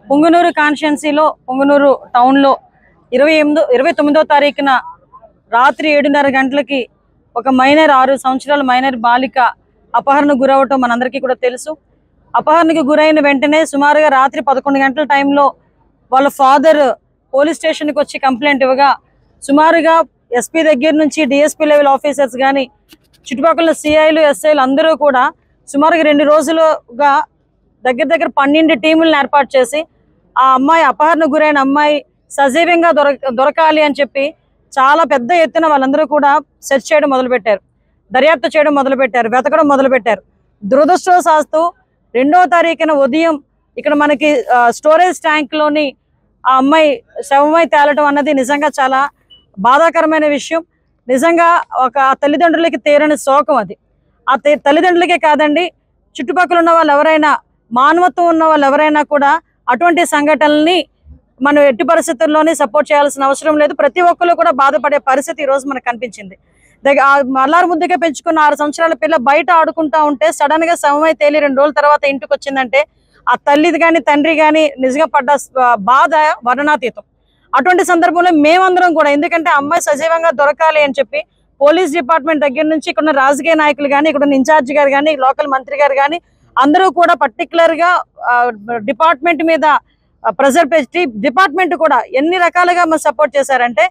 పొంగనూరు కాన్స్టిట్యున్సీలో పొంగనూరు టౌన్లో 29వ తారీఖున రాత్రి 7:30 గంటలకి ఒక మైనర్ 6 సంవత్సరాల మైనర్ బాలిక అపహరణకు గురవటం మనందరికీ కూడా తెలుసు. అపహరణకు గురైన వెంటనే సుమారుగా రాత్రి 11 గంటల టైంలో వాళ్ళ ఫాదర్ పోలీస్ స్టేషన్కి వచ్చి కంప్లైంట్ ఇవ్వగా సుమారుగా ఎస్పీ దగ్గర నుంచి డిఎస్పీ లెవెల్ ఆఫీసర్స్ కానీ చుట్టుపక్కల సిఐలు ఎస్ఐలు అందరూ కూడా సుమారుగా 2 రోజులుగా దగ్గర 12 టీములను ఏర్పాటు చేసి ఆ అమ్మాయి అపహరణకు గురైన అమ్మాయి సజీవంగా దొరకాలి అని చెప్పి చాలా పెద్ద ఎత్తున వాళ్ళందరూ కూడా సెర్చ్ చేయడం మొదలుపెట్టారు, దర్యాప్తు చేయడం మొదలుపెట్టారు, వెతకడం మొదలుపెట్టారు. దురదృష్టవశాత్తు 2వ తారీఖున ఉదయం ఇక్కడ మనకి స్టోరేజ్ ట్యాంక్లోని ఆ అమ్మాయి శవమై తేలటం అన్నది నిజంగా చాలా బాధాకరమైన విషయం. నిజంగా ఒక తల్లిదండ్రులకి తీరని శోకం అది. ఆ తల్లిదండ్రులకే కాదండి, చుట్టుపక్కల ఉన్న వాళ్ళు ఎవరైనా, మానవత్వం ఉన్న వాళ్ళు ఎవరైనా కూడా అటువంటి సంఘటనల్ని మనం ఎట్టి పరిస్థితుల్లోనే సపోర్ట్ చేయాల్సిన అవసరం లేదు. ప్రతి ఒక్కరు కూడా బాధపడే పరిస్థితి ఈరోజు మనకు కనిపించింది. అల్లారు ముద్దుగా పెంచుకున్న 6 సంవత్సరాల పిల్ల బయట ఆడుకుంటా ఉంటే సడన్ గా శవమై తేలి 2 రోజుల తర్వాత ఇంటికి వచ్చిందంటే ఆ తల్లిది కానీ తండ్రి కానీ నిజంగా పడ్డ బాధ వర్ణనాతీతం. అటువంటి సందర్భంలో మేమందరం కూడా, ఎందుకంటే అమ్మాయి సజీవంగా దొరకాలి అని చెప్పి పోలీస్ డిపార్ట్మెంట్ దగ్గర నుంచి ఇక్కడ రాజకీయ నాయకులు కానీ, ఇక్కడ ఇన్ఛార్జి గారు కానీ, లోకల్ మంత్రి గారు కానీ అందరూ కూడా పర్టికులర్ గా డిపార్ట్మెంట్ మీద ప్రెజర్ పెట్టి డిపార్ట్మెంట్ కూడా ఎన్ని రకాలుగా సపోర్ట్ చేశారంటే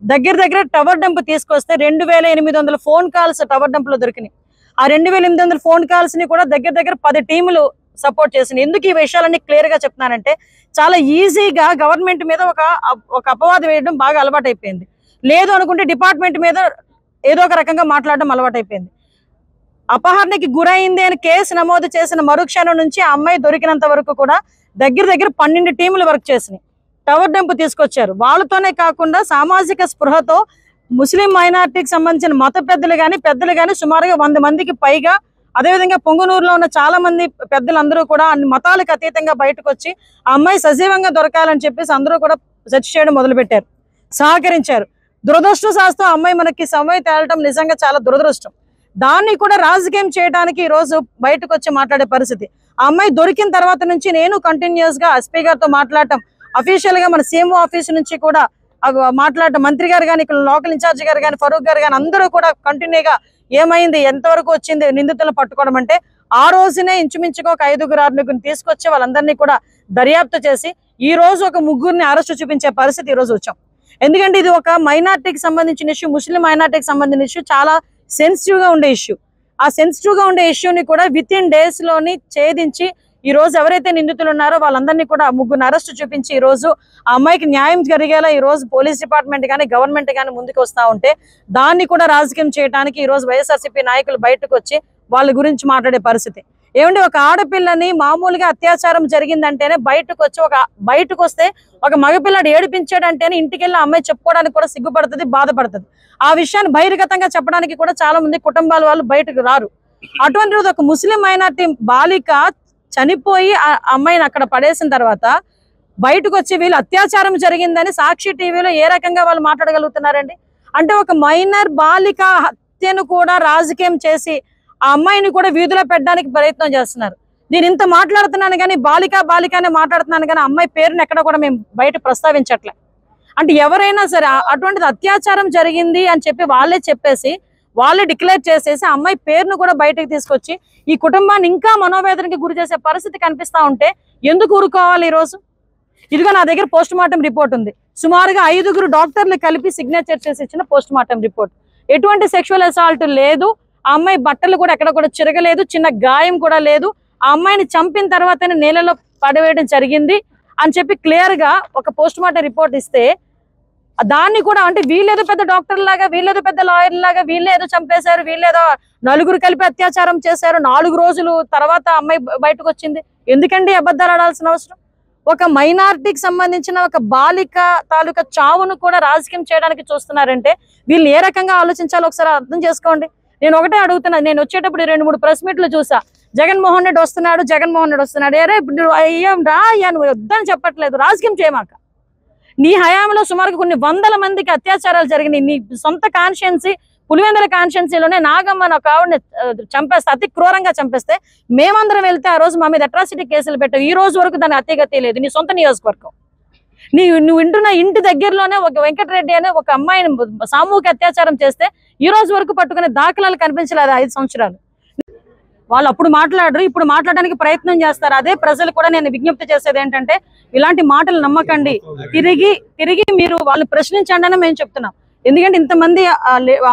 దగ్గర టవర్ డంప్ తీసుకొస్తే 2800 ఫోన్ కాల్స్ టవర్ డంప్ లో దొరికినాయి. ఆ 2800 ఫోన్ కాల్స్ ని కూడా దగ్గర 10 టీములు సపోర్ట్ చేసినాయి. ఎందుకు ఈ విషయాలన్నీ క్లియర్ గా చెప్తున్నానంటే చాలా ఈజీగా గవర్నమెంట్ మీద ఒక అపవాదం వేయడం బాగా అలవాటు అయిపోయింది. లేదు అనుకుంటే డిపార్ట్మెంట్ మీద ఏదో ఒక రకంగా మాట్లాడడం అలవాటు అయిపోయింది. అపహరణకి గురైంది అని కేసు నమోదు చేసిన మరుక్షణం నుంచి ఆ అమ్మాయి దొరికినంత వరకు కూడా దగ్గర 12 టీములు వర్క్ చేసినాయి, టవర్ డంప్ తీసుకొచ్చారు. వాళ్ళతోనే కాకుండా సామాజిక స్పృహతో ముస్లిం మైనార్టీకి సంబంధించిన మత పెద్దలు కానీ సుమారుగా 100 మందికి పైగా, అదేవిధంగా పొంగనూరులో ఉన్న చాలా మంది పెద్దలందరూ కూడా అన్ని మతాలకు అతీతంగా బయటకు వచ్చి ఆ అమ్మాయి సజీవంగా దొరకాలని చెప్పేసి అందరూ కూడా సెర్చ్ చేయడం మొదలుపెట్టారు, సహకరించారు. దురదృష్టవశాత్తు ఆ అమ్మాయి మనకి సమయం తేలటం నిజంగా చాలా దురదృష్టం. దాన్ని కూడా రాజకీయం చేయడానికి ఈ రోజు బయటకు వచ్చి మాట్లాడే పరిస్థితి. ఆ అమ్మాయి దొరికిన తర్వాత నుంచి నేను కంటిన్యూస్ గా ఎస్పీ గారితో మాట్లాడటం, అఫీషియల్ గా మన సీఎంఓ ఆఫీస్ నుంచి కూడా మాట్లాడటం, మంత్రి గారు కానీ, ఇక్కడ లోకల్ ఇన్ఛార్జి గారు కానీ, ఫరూక్ గారు కానీ అందరూ కూడా కంటిన్యూగా ఏమైంది, ఎంతవరకు వచ్చింది నిందితులను పట్టుకోవడం అంటే ఆ రోజునే ఇంచుమించుగా ఒక 5-6 తీసుకొచ్చి వాళ్ళందరినీ కూడా దర్యాప్తు చేసి ఈ రోజు ఒక 3 అరెస్టు చూపించే పరిస్థితి ఈ రోజు వచ్చాం. ఎందుకంటే ఇది ఒక మైనార్టీకి సంబంధించిన ఇష్యూ, ముస్లిం మైనార్టీకి సంబంధించిన ఇష్యూ, చాలా సెన్సిటివ్ గా ఉండే ఇష్యూ. ఆ సెన్సిటివ్ గా ఉండే ఇష్యూని కూడా విత్ ఇన్ డేస్ లోని ఛేదించి ఈ రోజు ఎవరైతే నిందితులు ఉన్నారో వాళ్ళందరినీ కూడా 3 అరెస్టు చూపించి ఈ రోజు ఆ అమ్మాయికి న్యాయం జరిగేలా ఈ రోజు పోలీస్ డిపార్ట్మెంట్ కానీ గవర్నమెంట్ కానీ ముందుకు వస్తా ఉంటే దాన్ని కూడా రాజకీయం చేయడానికి ఈ రోజు వైఎస్ఆర్సీపీ నాయకులు బయటకు వచ్చి వాళ్ళ గురించి మాట్లాడే పరిస్థితి. ఏమంటే ఒక ఆడపిల్లని మామూలుగా అత్యాచారం జరిగిందంటేనే బయటకు వస్తే ఒక మగపిల్లాడు ఏడిపించాడంటేనే ఇంటికి వెళ్ళి అమ్మాయి చెప్పుకోవడానికి కూడా సిగ్గుపడుతుంది, బాధపడుతుంది. ఆ విషయాన్ని బహిర్గతంగా చెప్పడానికి కూడా చాలా మంది కుటుంబాల వాళ్ళు బయటకు రారు. అటువంటి రోజు ఒక ముస్లిం మైనార్టీ బాలిక చనిపోయి ఆ అమ్మాయిని అక్కడ పడేసిన తర్వాత బయటకు వచ్చి వీళ్ళు అత్యాచారం జరిగిందని సాక్షి టీవీలో ఏ రకంగా వాళ్ళు మాట్లాడగలుగుతున్నారండి? అంటే ఒక మైనర్ బాలిక హత్యను కూడా రాజకీయం చేసి ఆ అమ్మాయిని కూడా వీధిలో పెట్టడానికి ప్రయత్నం చేస్తున్నారు. నేను ఇంత మాట్లాడుతున్నాను కానీ బాలికనే మాట్లాడుతున్నాను కానీ అమ్మాయి పేరుని ఎక్కడ కూడా మేము బయట ప్రస్తావించట్లే. అంటే ఎవరైనా సరే అటువంటిది అత్యాచారం జరిగింది అని చెప్పి వాళ్ళే డిక్లేర్ చేసేసి అమ్మాయి పేరును కూడా బయటకు తీసుకొచ్చి ఈ కుటుంబాన్ని ఇంకా మనోవేదనకి గురి చేసే పరిస్థితి కనిపిస్తా ఉంటే ఎందుకు ఊరుకోవాలి? ఈ రోజు ఇదిగో నా దగ్గర పోస్ట్ మార్టం రిపోర్ట్ ఉంది. సుమారుగా 5 డాక్టర్లు కలిపి సిగ్నేచర్ చేసి ఇచ్చిన పోస్ట్ మార్టం రిపోర్ట్. ఎటువంటి సెక్షువల్ అసాల్ట్ లేదు, ఆ అమ్మాయి బట్టలు కూడా ఎక్కడ కూడా చిరగలేదు, చిన్న గాయం కూడా లేదు. ఆ అమ్మాయిని చంపిన తర్వాతనే నేలలో పడవేయడం జరిగింది అని చెప్పి క్లియర్ గా ఒక పోస్ట్ మార్టం రిపోర్ట్ ఇస్తే దాన్ని కూడా అంటే వీళ్ళేదో పెద్ద డాక్టర్ లాగా, వీళ్ళేదో పెద్ద లాయర్ లాగా, వీళ్ళేదో చంపేశారు, వీళ్ళేదో 4 కలిపి అత్యాచారం చేశారు, 4 రోజులు తర్వాత అమ్మాయి బయటకు వచ్చింది. ఎందుకండి అబద్ధాలు ఆడాల్సిన అవసరం? ఒక మైనారిటీకి సంబంధించిన ఒక బాలిక తాలూకా చావును కూడా రాజకీయం చేయడానికి చూస్తున్నారంటే వీళ్ళు ఏ రకంగా ఆలోచించాలో ఒకసారి అర్థం చేసుకోండి. నేను ఒకటే అడుగుతున్నా, నేను వచ్చేటప్పుడు 2-3 ప్రెస్ మీట్లు చూసా, జగన్మోహన్ రెడ్డి వస్తున్నాడు. అరే అయ్యాం రా అయ్యా, నువ్వు వద్దని చెప్పట్లేదు, రాజకీయం చేయమాక. నీ హయాంలో సుమారుగా కొన్ని 100 మందికి అత్యాచారాలు జరిగినాయి. నీ సొంత కాన్షియన్సీ పులివెందుల కాన్స్టిట్యున్సీలోనే నాగమ్మ ఒక ఆవిడని చంపేస్తే, అతి క్రూరంగా చంపేస్తే మేమందరం వెళ్తే ఆ రోజు మా మీద అట్రాసిటీ కేసులు పెట్టావు. ఈ రోజు వరకు దాని అతిగతి లేదు. నీ సొంత నియోజకవర్గం, నువ్వు వింటున్న ఇంటి దగ్గరలోనే ఒక వెంకటరెడ్డి అనే ఒక అమ్మాయిని సామూహిక అత్యాచారం చేస్తే ఈ రోజు వరకు పట్టుకునే దాఖలాలు కనిపించలేదు 5 సంవత్సరాలు. వాళ్ళు అప్పుడు మాట్లాడరు, ఇప్పుడు మాట్లాడడానికి ప్రయత్నం చేస్తారు. అదే ప్రజలు కూడా నేను విజ్ఞప్తి చేసేది ఏంటంటే, ఇలాంటి మాటలు నమ్మకండి. తిరిగి మీరు వాళ్ళు ప్రశ్నించండి అని మేము చెప్తున్నాం. ఎందుకంటే ఇంతమంది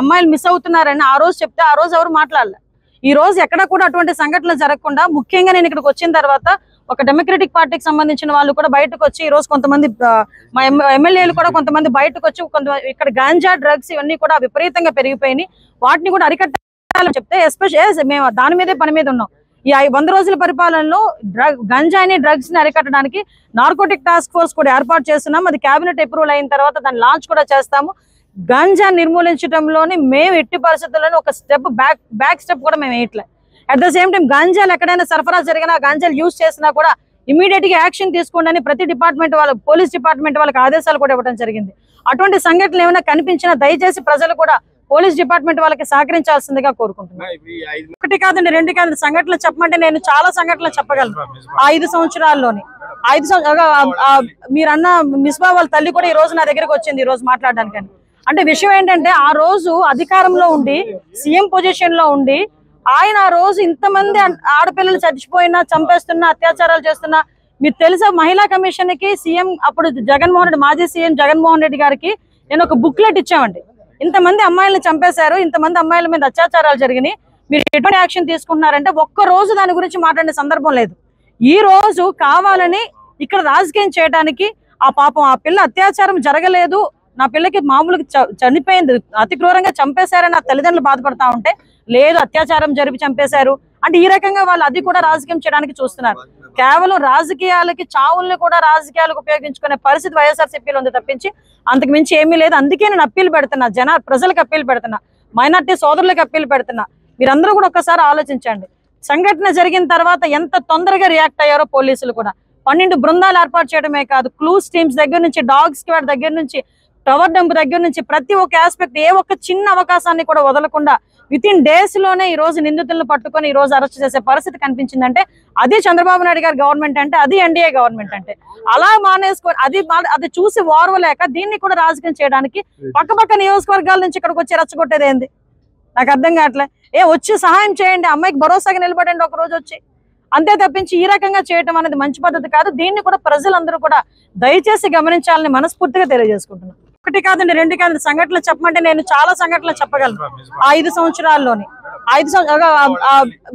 అమ్మాయిలు మిస్ అవుతున్నారని ఆ రోజు చెప్తే ఆ రోజు ఎవరు మాట్లాడలే. ఈ రోజు ఎక్కడ కూడా అటువంటి సంఘటనలు జరగకుండా, ముఖ్యంగా నేను ఇక్కడికి వచ్చిన తర్వాత ఒక డెమోక్రటిక్ పార్టీకి సంబంధించిన వాళ్ళు కూడా బయటకు వచ్చి, ఈ రోజు కొంతమంది మా ఎమ్మెల్యేలు కూడా కొంతమంది బయటకు వచ్చి, ఇక్కడ గాంజా డ్రగ్స్ ఇవన్నీ కూడా విపరీతంగా పెరిగిపోయినాయి, వాటిని కూడా అరికట్టాలని చెప్తే ఎస్పెషల్ మేము దాని మీదే పని మీద ఉన్నాం. ఈ 100 రోజుల పరిపాలనలో గంజాని డ్రగ్స్ ని అరికట్టడానికి నార్కోటిక్ టాస్క్ ఫోర్స్ కూడా ఏర్పాటు చేస్తున్నాం. అది కేబినెట్ అప్రూవల్ అయిన తర్వాత దాన్ని లాంచ్ కూడా చేస్తాము. గంజా నిర్మూలించడంలోని మేము ఎట్టి పరిస్థితుల్లోనే ఒక స్టెప్ బ్యాక్ స్టెప్ కూడా మేము వేయట్లే. అట్ ద సేమ్ టైం గంజాలు ఎక్కడైనా సరఫరా జరిగినా, గంజాలు యూజ్ చేసినా కూడా ఇమీడియట్ గా యాక్షన్ తీసుకోండి అని ప్రతి డిపార్ట్మెంట్ వాళ్ళ, పోలీస్ డిపార్ట్మెంట్ వాళ్ళకి ఆదేశాలు కూడా ఇవ్వడం జరిగింది. అటువంటి సంఘటనలు ఏమైనా కనిపించినా దయచేసి ప్రజలు కూడా పోలీస్ డిపార్ట్మెంట్ వాళ్ళకి సహకరించాల్సిందిగా కోరుకుంటున్నాను. 1 కాదండి, 2 కాదండి, సంఘటనలు చెప్పమంటే నేను చాలా సంఘటనలు చెప్పగలను. 5 సంవత్సరాల్లోని మీరన్న మిస్బా వాళ్ళ తల్లి కూడా ఈ రోజు నా దగ్గరకు వచ్చింది ఈ రోజు మాట్లాడడానికి. అంటే విషయం ఏంటంటే, ఆ రోజు అధికారంలో ఉండి సీఎం పొజిషన్ లో ఉండి ఆయన ఆ రోజు ఇంతమంది ఆడపిల్లలు చచ్చిపోయినా, చంపేస్తున్నా, అత్యాచారాలు చేస్తున్నా, మీరు తెలుసా మహిళా కమిషన్ కి సీఎం అప్పుడు జగన్మోహన్ రెడ్డి, మాజీ సీఎం జగన్మోహన్ రెడ్డి గారికి నేను ఒక బుక్లెట్ ఇచ్చామండి. ఇంతమంది అమ్మాయిలను చంపేశారు, ఇంతమంది అమ్మాయిల మీద అత్యాచారాలు జరిగినాయి, మీరు ఎటువంటి యాక్షన్ తీసుకుంటున్నారంటే ఒక్క రోజు దాని గురించి మాట్లాడే సందర్భం లేదు. ఈ రోజు కావాలని ఇక్కడ రాజకీయం చేయడానికి, ఆ పాపం ఆ పిల్ల అత్యాచారం జరగలేదు, నా పిల్లకి మామూలుగా చనిపోయింది, అతి క్రూరంగా చంపేశారని నా తల్లిదండ్రులు బాధపడతా ఉంటే, లేదు అత్యాచారం జరిపి చంపేశారు అంటే ఈ రకంగా వాళ్ళు అది కూడా రాజకీయం చేయడానికి చూస్తున్నారు. కేవలం రాజకీయాలకి, చావుల్ని కూడా రాజకీయాలకు ఉపయోగించుకునే పరిస్థితి వైఎస్ఆర్సీపీలో ఉంది తప్పించి అంతకు మించి ఏమీ లేదు. అందుకే నేను అప్పీల్ పెడుతున్నా, ప్రజలకు అప్పీల్ పెడుతున్నా, మైనార్టీ సోదరులకు అప్పీల్ పెడుతున్నా. మీరందరూ కూడా ఒక్కసారి ఆలోచించండి. సంఘటన జరిగిన తర్వాత ఎంత తొందరగా రియాక్ట్ అయ్యారో పోలీసులు కూడా. 12 బృందాలు ఏర్పాటు చేయడమే కాదు, క్లూస్ టీమ్స్ దగ్గర నుంచి, డాగ్ స్క్వాడ్ దగ్గర నుంచి, టవర్ డంప్ దగ్గర నుంచి ప్రతి ఒక్క ఆస్పెక్ట్, ఏ ఒక్క చిన్న అవకాశాన్ని కూడా వదలకుండా వితిన్ డేస్ లోనే ఈ రోజు నిందితులను పట్టుకొని ఈ రోజు అరెస్ట్ చేసే పరిస్థితి కనిపించిందంటే అది చంద్రబాబు నాయుడు గారి గవర్నమెంట్ అంటే, అది ఎన్డీఏ గవర్నమెంట్ అంటే. అలా మానేసుకొని అది చూసి ఓర్వలేక దీన్ని కూడా రాజకీయం చేయడానికి పక్క నియోజకవర్గాల నుంచి ఇక్కడికి వచ్చి రెచ్చగొట్టేది ఏంది నాకు అర్థం కావట్లే. వచ్చి సహాయం చేయండి, అమ్మాయికి భరోసాగా నిలబడండి ఒక రోజు వచ్చి, అంతే తప్పించి ఈ రకంగా చేయటం అనేది మంచి పద్ధతి కాదు. దీన్ని కూడా ప్రజలందరూ కూడా దయచేసి గమనించాలని మనస్ఫూర్తిగా తెలియజేసుకుంటున్నాను. 1 కాదండి, 2 కాదండి, సంఘటనలు చెప్పమంటే నేను చాలా సంఘటనలు చెప్పగలను. 5 సంవత్సరాల్లోని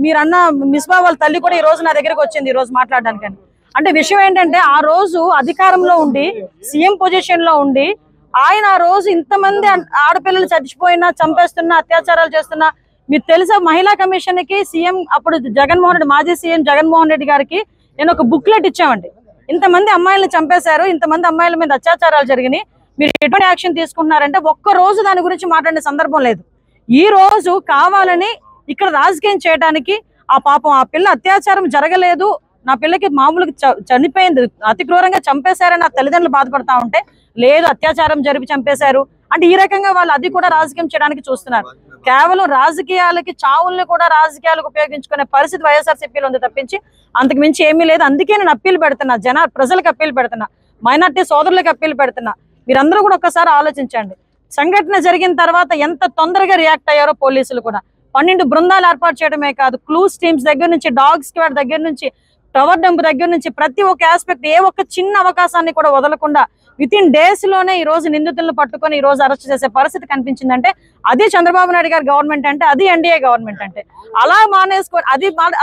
మీరన్న మిస్బా వాళ్ళ తల్లి కూడా ఈ రోజు నా దగ్గరకు వచ్చింది ఈ రోజు మాట్లాడడానికి. అంటే విషయం ఏంటంటే, ఆ రోజు అధికారంలో ఉండి సీఎం పొజిషన్ లో ఉండి ఆయన ఆ రోజు ఇంతమంది ఆడపిల్లలు చచ్చిపోయినా, చంపేస్తున్నా, అత్యాచారాలు చేస్తున్నా, మీరు తెలుసా మహిళా కమిషన్ కి సీఎం అప్పుడు జగన్మోహన్ రెడ్డి, మాజీ సీఎం జగన్మోహన్ రెడ్డి గారికి నేను ఒక బుక్లెట్ ఇచ్చామండి. ఇంతమంది అమ్మాయిలను చంపేశారు, ఇంతమంది అమ్మాయిల మీద అత్యాచారాలు జరిగినాయి, మీరు ఎటువంటి యాక్షన్ తీసుకుంటున్నారంటే ఒక్క రోజు దాని గురించి మాట్లాడే సందర్భం లేదు. ఈ రోజు కావాలని ఇక్కడ రాజకీయం చేయడానికి, ఆ పాపం ఆ పిల్ల అత్యాచారం జరగలేదు, నా పిల్లకి మామూలుగా చనిపోయింది, అతి క్రూరంగా చంపేశారని నా తల్లిదండ్రులు బాధపడతా ఉంటే, లేదు అత్యాచారం జరిపి చంపేశారు అంటే ఈ రకంగా వాళ్ళు అది కూడా రాజకీయం చేయడానికి చూస్తున్నారు. కేవలం రాజకీయాలకి, చావుల్ని కూడా రాజకీయాలకు ఉపయోగించుకునే పరిస్థితి వైఎస్ఆర్సీపీలో ఉంది తప్పించి అంతకు మించి ఏమీ లేదు. అందుకే నేను అప్పీల్ పెడుతున్నా, ప్రజలకు అప్పీల్ పెడుతున్నా, మైనార్టీ సోదరులకు అప్పీల్ పెడుతున్నా. మీరందరూ కూడా ఒక్కసారి ఆలోచించండి. సంఘటన జరిగిన తర్వాత ఎంత తొందరగా రియాక్ట్ అయ్యారో పోలీసులు కూడా. 12 బృందాలు ఏర్పాటు చేయడమే కాదు, క్లూస్ టీమ్స్ దగ్గర నుంచి, డాగ్ స్క్వాడ్ దగ్గర నుంచి, టవర్ డంప్ దగ్గర నుంచి ప్రతి ఒక్క ఆస్పెక్ట్, ఏ ఒక్క చిన్న అవకాశాన్ని కూడా వదలకుండా వితిన్ డేస్ లోనే ఈ రోజు నిందితులను పట్టుకొని ఈ రోజు అరెస్ట్ చేసే పరిస్థితి కనిపించిందంటే అది చంద్రబాబు నాయుడు గారి గవర్నమెంట్ అంటే, అది ఎన్డీఏ గవర్నమెంట్ అంటే. అలా మానేసుకొని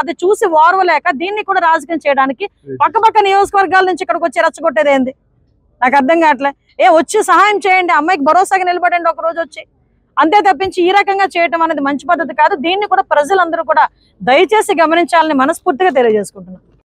అది చూసి ఓర్వలేక దీన్ని కూడా రాజకీయం చేయడానికి పక్క నియోజకవర్గాల నుంచి ఇక్కడికి వచ్చి రెచ్చగొట్టేది ఏంది నాకు అర్థం కావట్లే. వచ్చి సహాయం చేయండి, అమ్మాయికి భరోసాగా నిలబడండి ఒక రోజు వచ్చి, అంతే తప్పించి ఈ రకంగా చేయటం అనేది మంచి పద్ధతి కాదు. దీన్ని కూడా ప్రజలందరూ కూడా దయచేసి గమనించాలని మనస్ఫూర్తిగా తెలియజేసుకుంటున్నాను.